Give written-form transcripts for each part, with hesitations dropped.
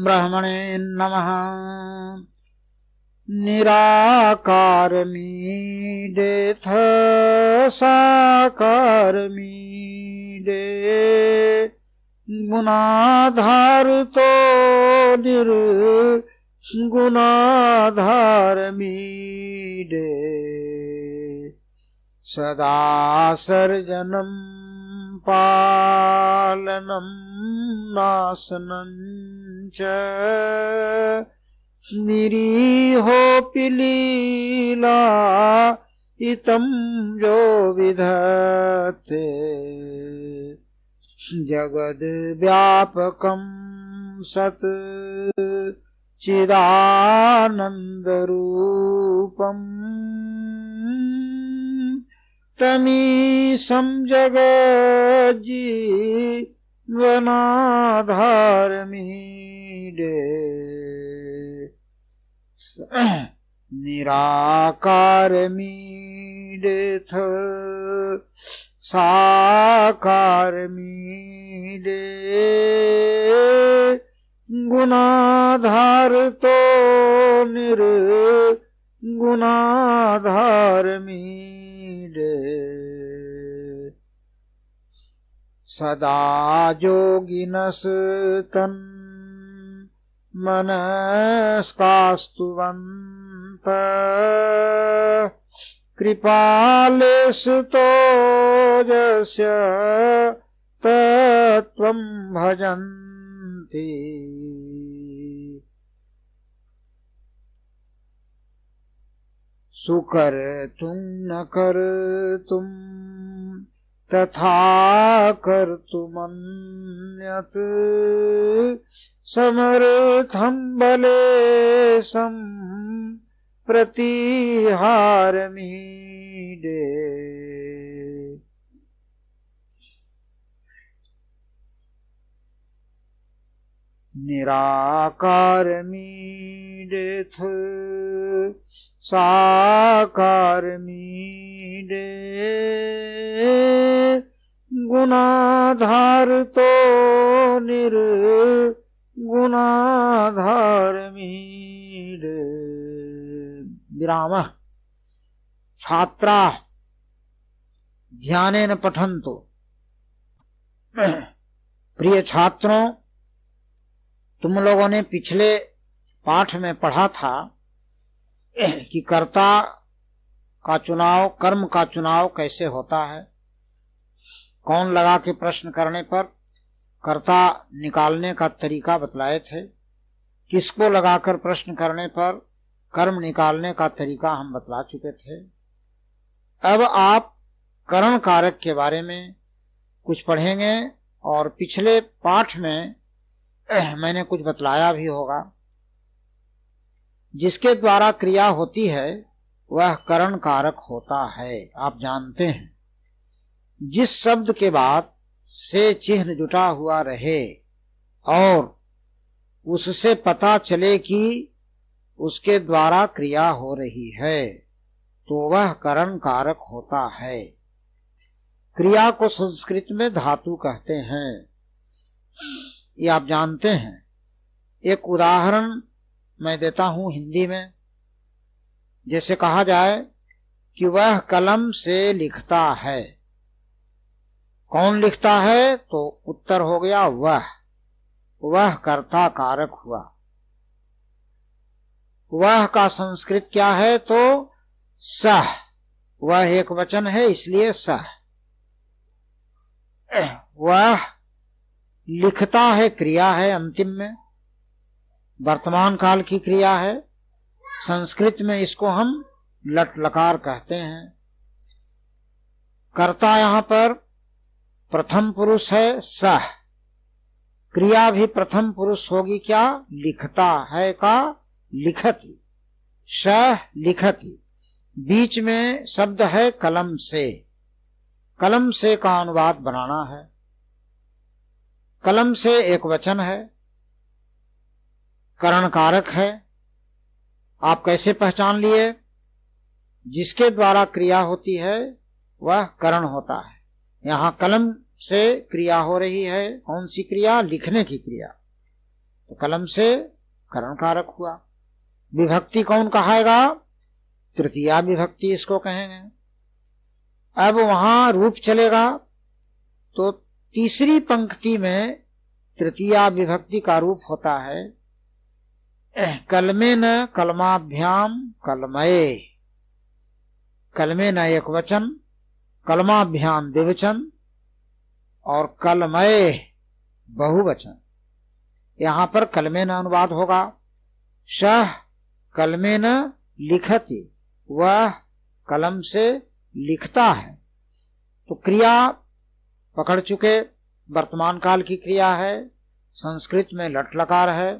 ब्रह्मणे नमः। निराकारमीडेथ साकारमीडे गुणाधारतो निर्गुणाधारमीडे सदा सर्जनं पालनं नाशनं च निरीहोऽपि लीला इतं यो विधत्ते जगद्व्यापकं सत् चिदानन्दरूपम् तमीशं जगज्जीवनाधारमीडे निराकारमीडेथ साकारमीडे गुणाधारतो निर्गुणाधारमीडे सदा योगिनस्तन् मनस्कास्तुवन्त कृपालेशतो यस्य तत्त्वं भजन्ति। सुकर्तुं न कर्तुं तथा कर्तुमन्यत् समर्थं बलेशं प्रतिहारमीडे निराकारमीडेथ साकारमीडे गुणाधारतो निर्गुणाधारमीडे। विरामः। छात्राः ध्यानेन पठन्तु। प्रिय छात्रों, तुम लोगों ने पिछले पाठ में पढ़ा था कि कर्ता का चुनाव, कर्म का चुनाव कैसे होता है। कौन लगा के प्रश्न करने पर कर्ता निकालने का तरीका बतलाए थे, किसको लगाकर प्रश्न करने पर कर्म निकालने का तरीका हम बतला चुके थे। अब आप करण कारक के बारे में कुछ पढ़ेंगे और पिछले पाठ में मैंने कुछ बतलाया भी होगा। जिसके द्वारा क्रिया होती है वह करण कारक होता है। आप जानते हैं, जिस शब्द के बाद से चिन्ह जुटा हुआ रहे और उससे पता चले कि उसके द्वारा क्रिया हो रही है तो वह करण कारक होता है। क्रिया को संस्कृत में धातु कहते हैं, ये आप जानते हैं। एक उदाहरण मैं देता हूं हिंदी में। जैसे कहा जाए कि वह कलम से लिखता है। कौन लिखता है? तो उत्तर हो गया वह कर्ता कारक हुआ। वह का संस्कृत क्या है? तो सह। वह एक वचन है इसलिए सह। वह लिखता है, क्रिया है, अंतिम में वर्तमान काल की क्रिया है। संस्कृत में इसको हम लट लकार कहते हैं। कर्ता यहां पर प्रथम पुरुष है सह। क्रिया भी प्रथम पुरुष होगी क्या? लिखता है का लिखति, सह लिखति। बीच में शब्द है कलम से। कलम से का अनुवाद बनाना है। कलम से एक वचन है, करण कारक है। आप कैसे पहचान लिए? जिसके द्वारा क्रिया होती है वह करण होता है। यहां कलम से क्रिया हो रही है। कौन सी क्रिया? लिखने की क्रिया। तो कलम से करण कारक हुआ। विभक्ति कौन कहाएगा? तृतीया विभक्ति इसको कहेंगे। अब वहां रूप चलेगा तो तीसरी पंक्ति में तृतीया विभक्ति का रूप होता है कलमेन कलमाभ्याम कलमये। कलमेन एक वचन, कलमाभ्याम द्विवचन और कलमये बहुवचन। यहां पर कलमेन अनुवाद होगा। सह कलमेन लिखति, वह कलम से लिखता है। तो क्रिया पकड़ चुके, वर्तमान काल की क्रिया है, संस्कृत में लट लकार है।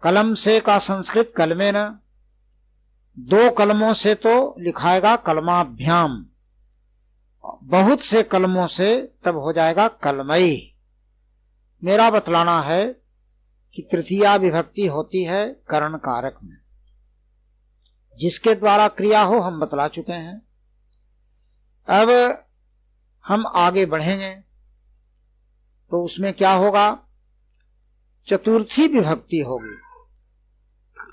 कलम से का संस्कृत कलमेन, दो कलमों से तो लिखाएगा कलमाभ्याम, बहुत से कलमों से तब हो जाएगा कलमई। मेरा बतलाना है कि तृतीया विभक्ति होती है करण कारक में, जिसके द्वारा क्रिया हो हम बतला चुके हैं। अब हम आगे बढ़ेंगे तो उसमें क्या होगा? चतुर्थी विभक्ति होगी।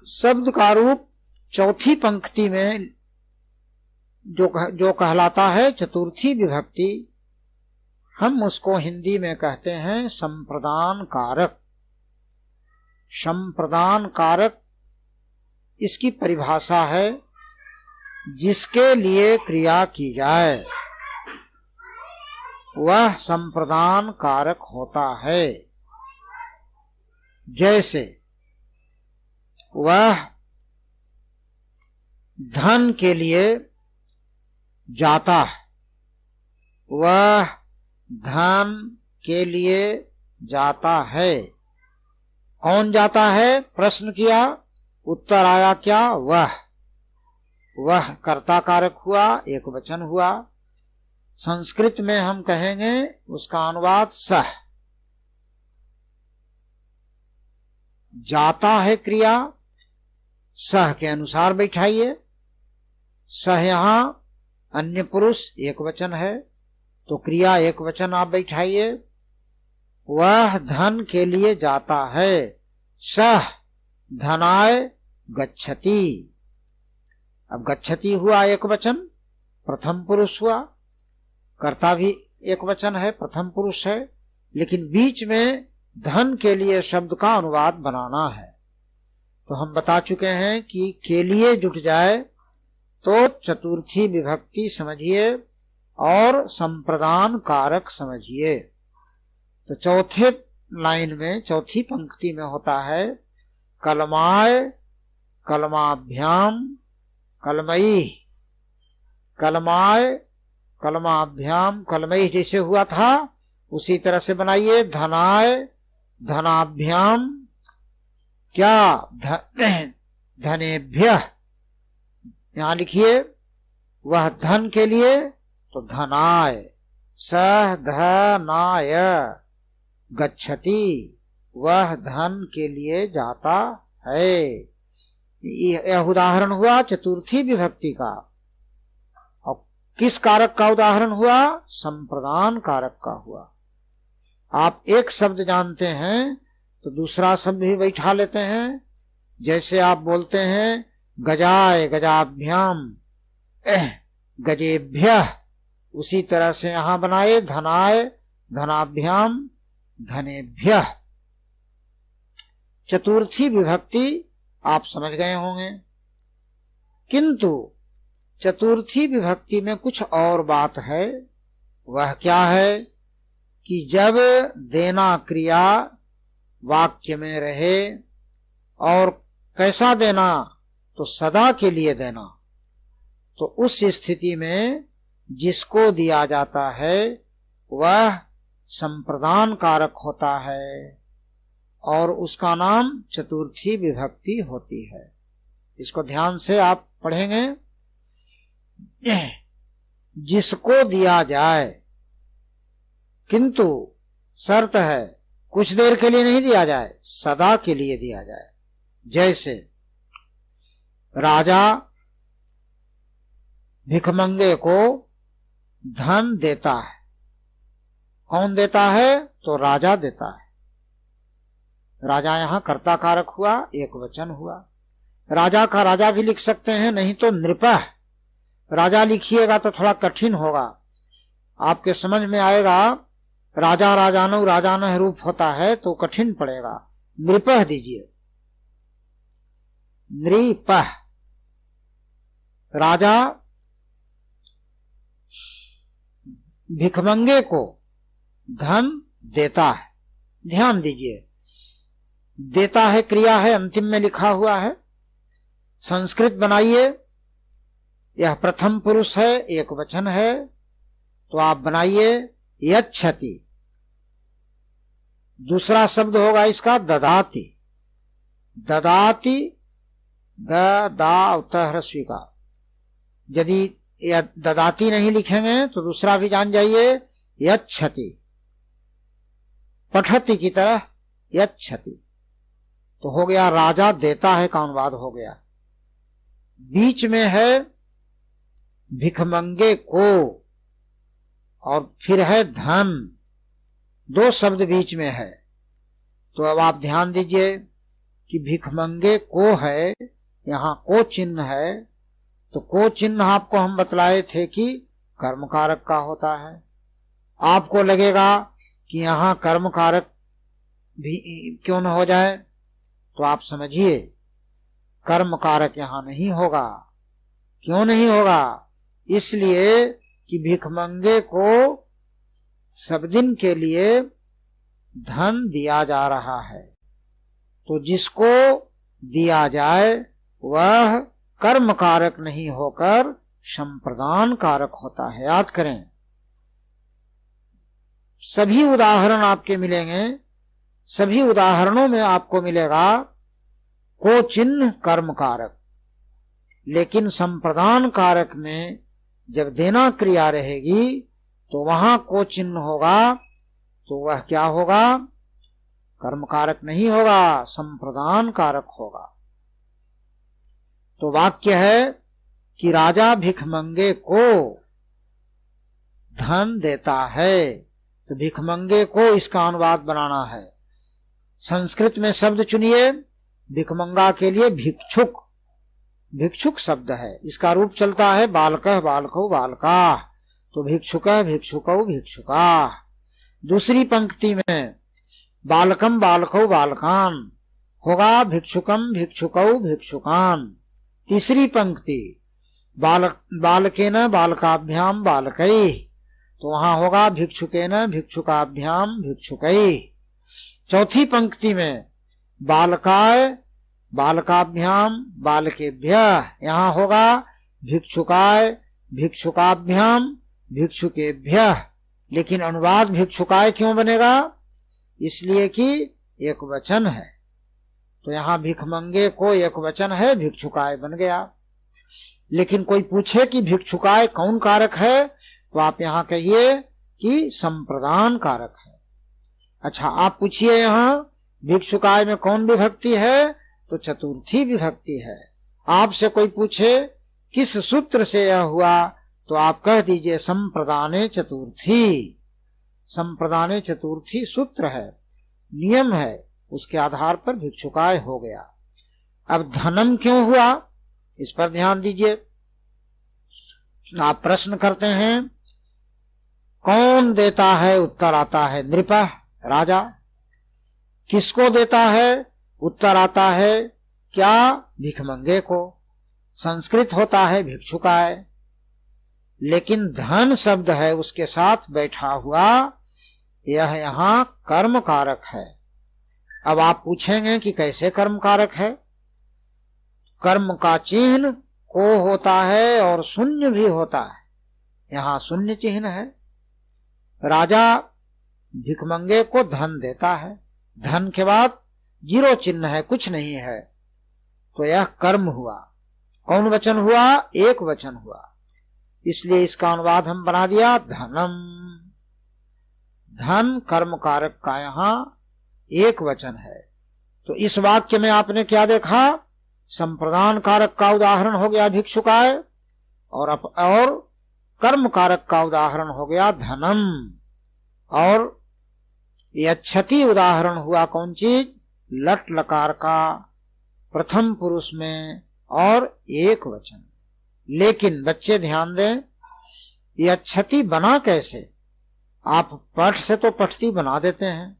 शब्द का रूप चौथी पंक्ति में जो कहलाता है चतुर्थी विभक्ति, हम उसको हिंदी में कहते हैं संप्रदान कारक। संप्रदान कारक इसकी परिभाषा है जिसके लिए क्रिया की जाए वह संप्रदान कारक होता है। जैसे वह धन के लिए जाता है, वह धन के लिए जाता है। कौन जाता है? प्रश्न किया, उत्तर आया क्या? वह कर्ता कारक हुआ, एक वचन हुआ। संस्कृत में हम कहेंगे उसका अनुवाद सह। जाता है क्रिया, सह के अनुसार बैठाइए। सह यहां अन्य पुरुष एक वचन है तो क्रिया एक वचन आप बैठाइए। वह धन के लिए जाता है, सह धनाय गच्छति। अब गच्छति हुआ एक वचन, प्रथम पुरुष हुआ। कर्ता भी एक वचन है, प्रथम पुरुष है, लेकिन बीच में धन के लिए शब्द का अनुवाद बनाना है। तो हम बता चुके हैं कि के लिए जुट जाए तो चतुर्थी विभक्ति समझिए और संप्रदान कारक समझिए। तो चौथे लाइन में, चौथी पंक्ति में होता है कलमाय कलमाभ्याम कलमई। कलमाय कलमाभ्याम कलमई जैसे हुआ था उसी तरह से बनाइए। धनाय धनाभ्याम क्या? धनेभ्य। यहां लिखिए वह धन के लिए तो धनाय, सह धनाय गच्छति, वह धन के लिए जाता है। यह उदाहरण हुआ चतुर्थी विभक्ति का। और किस कारक का उदाहरण हुआ? संप्रदान कारक का हुआ। आप एक शब्द जानते हैं तो दूसरा शब्द भी बैठा लेते हैं। जैसे आप बोलते हैं गजाय गजाभ्याम गजेभ्य, उसी तरह से यहां बनाए धनाय धनाभ्याम धनेभ्य। चतुर्थी विभक्ति आप समझ गए होंगे, किंतु चतुर्थी विभक्ति में कुछ और बात है। वह क्या है कि जब देना क्रिया वाक्य में रहे, और कैसा देना? तो सदा के लिए देना। तो उस स्थिति में जिसको दिया जाता है वह संप्रदान कारक होता है और उसका नाम चतुर्थी विभक्ति होती है। इसको ध्यान से आप पढ़ेंगे। जिसको दिया जाए, किंतु शर्त है कुछ देर के लिए नहीं दिया जाए, सदा के लिए दिया जाए। जैसे राजा भिखमंगे को धन देता है कौन देता है? तो राजा देता है। राजा यहां कर्ता कारक हुआ, एक वचन हुआ। राजा का राजा भी लिख सकते हैं, नहीं तो नृपः। राजा लिखिएगा तो थोड़ा कठिन होगा, आपके समझ में आएगा। राजा राजानो राजानः रूप होता है तो कठिन पड़ेगा। नृपः दीजिए, नृपः। राजा भिखमंगे को धन देता है। ध्यान दीजिए, देता है क्रिया है, अंतिम में लिखा हुआ है। संस्कृत बनाइए, यह प्रथम पुरुष है, एक वचन है, तो आप बनाइए यच्छति। दूसरा शब्द होगा इसका ददाति। ददाति, ह्रस्वी का। यदि यह ददाति नहीं लिखेंगे तो दूसरा भी जान जाइए, यच्छति। पठति की तरह यच्छति, तो हो गया राजा देता है का अनुवाद हो गया। बीच में है भिखमंगे को, और फिर है धन, दो शब्द बीच में है। तो अब आप ध्यान दीजिए कि भिखमंगे को है, यहां को चिन्ह है, तो को चिन्ह आपको हम बतलाए थे कि कर्म कारक का होता है। आपको लगेगा कि यहां कर्म कारक भी क्यों न हो जाए, तो आप समझिए कर्म कारक यहां नहीं होगा। क्यों नहीं होगा? इसलिए कि भिखमंगे को सब दिन के लिए धन दिया जा रहा है, तो जिसको दिया जाए वह कर्म कारक नहीं होकर संप्रदान कारक होता है। याद करें, सभी उदाहरण आपके मिलेंगे, सभी उदाहरणों में आपको मिलेगा को चिन्ह कर्म कारक, लेकिन संप्रदान कारक में जब देना क्रिया रहेगी तो वहां को चिन्ह होगा, तो वह क्या होगा? कर्म कारक नहीं होगा, संप्रदान कारक होगा। तो वाक्य है कि राजा भिखमंगे को धन देता है, तो भिखमंगे को इसका अनुवाद बनाना है। संस्कृत में शब्द चुनिए, भिखमंगा के लिए भिक्षुक, भिक्षुक शब्द है, इसका रूप चलता है बालकः बालकौ बालका, तो भिक्षुकः भिक्षुकौ भिक्षुका। दूसरी पंक्ति में बालकम बालकौ बालकान होगा, भिक्षुकम भिक्षुकौ भिक्षुकान। तीसरी पंक्ति बालकेन बालकाभ्याम बालकैः, तो वहां होगा भिक्षुकेन भिक्षुकाभ्याम भिक्षुकैः। चौथी पंक्ति में बालकाय बालकाभ्याम बालकेभ्यः, यहां होगा भिक्षुकाय भिक्षुकाभ्याम भिक्षुकेभ्यः, लेकिन अनुवाद भिक्षुकाय क्यों बनेगा? इसलिए कि एक वचन है, तो यहां भिखमंगे को एक वचन है, भिक्षुकाय बन गया। लेकिन कोई पूछे कि भिक्षुकाय कौन कारक है, तो आप यहां कहिए कि संप्रदान कारक है। अच्छा, आप पूछिए यहां भिक्षुकाय में कौन विभक्ति है, तो चतुर्थी विभक्ति है। आपसे कोई पूछे किस सूत्र से यह हुआ, तो आप कह दीजिए संप्रदाने चतुर्थी। संप्रदाने चतुर्थी सूत्र है, नियम है, उसके आधार पर भिक्षुकाय हो गया। अब धनम क्यों हुआ, इस पर ध्यान दीजिए। आप प्रश्न करते हैं कौन देता है, उत्तर आता है नृपः, राजा। किसको देता है, उत्तर आता है क्या? भिखमंगे को। संस्कृत होता है भिक्षुकाय, लेकिन धन शब्द है उसके साथ बैठा हुआ, यह यहां कर्म कारक है। अब आप पूछेंगे कि कैसे कर्म कारक है? कर्म का चिन्ह को होता है और शून्य भी होता है, यहां शून्य चिन्ह है। राजा भिखमंगे को धन देता है, धन के बाद जीरो चिन्ह है, कुछ नहीं है, तो यह कर्म हुआ। कौन वचन हुआ? एक वचन हुआ, इसलिए इसका अनुवाद हम बना दिया धनम। धन कर्म कारक का यहां एक वचन है। तो इस वाक्य में आपने क्या देखा? संप्रदान कारक का उदाहरण हो गया भिक्षुकाय, और कर्म कारक का उदाहरण हो गया धनम। और यच्छति उदाहरण हुआ कौन चीज? लट लकार का प्रथम पुरुष में और एक वचन। लेकिन बच्चे ध्यान दें, यच्छति बना कैसे? आप पठ से तो पठती बना देते हैं,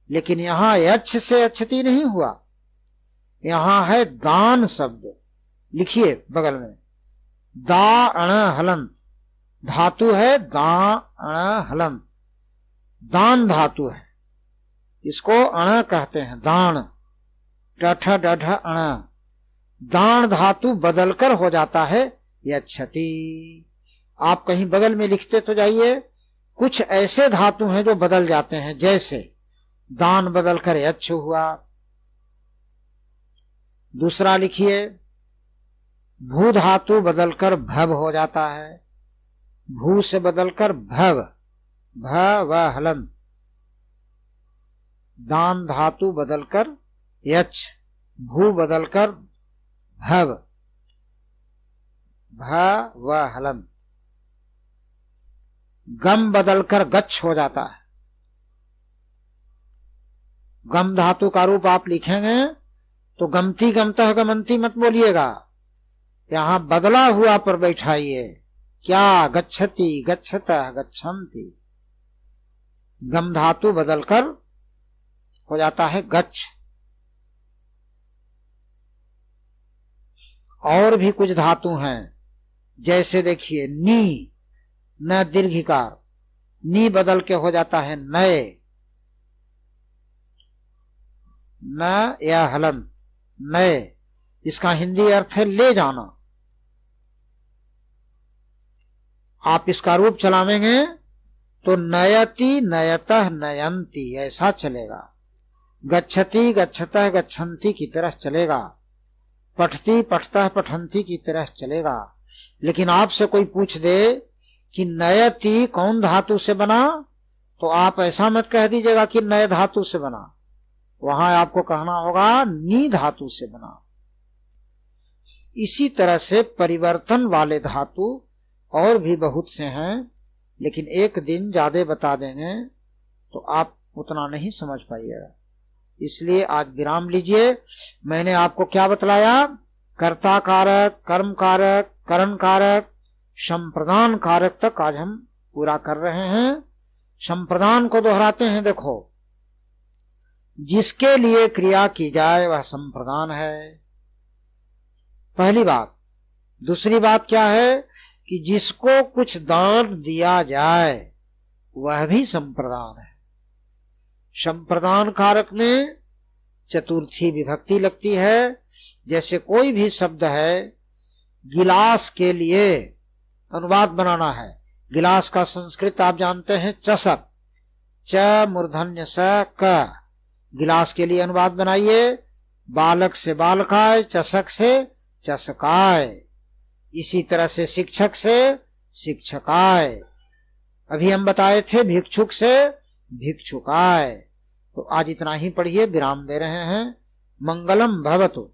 लेकिन यहां यच्छ से अच्छति नहीं हुआ, यहां है दान शब्द। लिखिए बगल में, दा अण हलंत धातु है, दा अण हलंत दान धातु है, इसको अण कहते हैं, दान टठ डठ अण। दान धातु बदलकर हो जाता है यच्छति। आप कहीं बगल में लिखते तो जाइए, कुछ ऐसे धातु हैं जो बदल जाते हैं, जैसे दान बदलकर यच्छ हुआ। दूसरा लिखिए, भू धातु बदलकर भव हो जाता है, भू से बदलकर भव, भ व हलन। दान धातु बदलकर यच्छ, भू बदलकर भव, भ व हलन। गम बदलकर गच्छ हो जाता है। गम धातु का रूप आप लिखेंगे तो गमती गमतः गमंती मत बोलिएगा, यहां बदला हुआ पर बैठाइए। क्या? गच्छति गच्छतः गच्छन्ति। गम धातु बदलकर हो जाता है गच्छ। और भी कुछ धातु हैं, जैसे देखिए नी, न दीर्घिकार, नी बदल के हो जाता है नए, न या हलन, नए। इसका हिंदी अर्थ है ले जाना। आप इसका रूप चलावेंगे तो नयति नयतः नयंती ऐसा चलेगा, गच्छति गच्छतः गच्छन्ति की तरह चलेगा, पठती पठतः पठन्ति की तरह चलेगा। लेकिन आपसे कोई पूछ दे कि नयति कौन धातु से बना, तो आप ऐसा मत कह दीजिएगा कि नय धातु से बना, वहां आपको कहना होगा नी धातु से बना। इसी तरह से परिवर्तन वाले धातु और भी बहुत से हैं, लेकिन एक दिन ज्यादा बता देंगे तो आप उतना नहीं समझ पाइएगा, इसलिए आज विराम लीजिए। मैंने आपको क्या बतलाया? कर्ता कारक, कर्म कारक, करण कारक, संप्रदान कारक तक आज हम पूरा कर रहे हैं। संप्रदान को दोहराते हैं। देखो, जिसके लिए क्रिया की जाए वह संप्रदान है, पहली बात। दूसरी बात क्या है कि जिसको कुछ दान दिया जाए वह भी संप्रदान है। संप्रदान कारक में चतुर्थी विभक्ति लगती है। जैसे कोई भी शब्द है, गिलास के लिए अनुवाद बनाना है। गिलास का संस्कृत आप जानते हैं चषक, च मूर्धन्य स क। गिलास के लिए अनुवाद बनाइए, बालक से बालकाय, चषक से चषकाय। इसी तरह से शिक्षक से शिक्षकाय। अभी हम बताए थे भिक्षुक से भिक्षुकाय। तो आज इतना ही पढ़िए, विराम दे रहे हैं। मंगलम भवतु।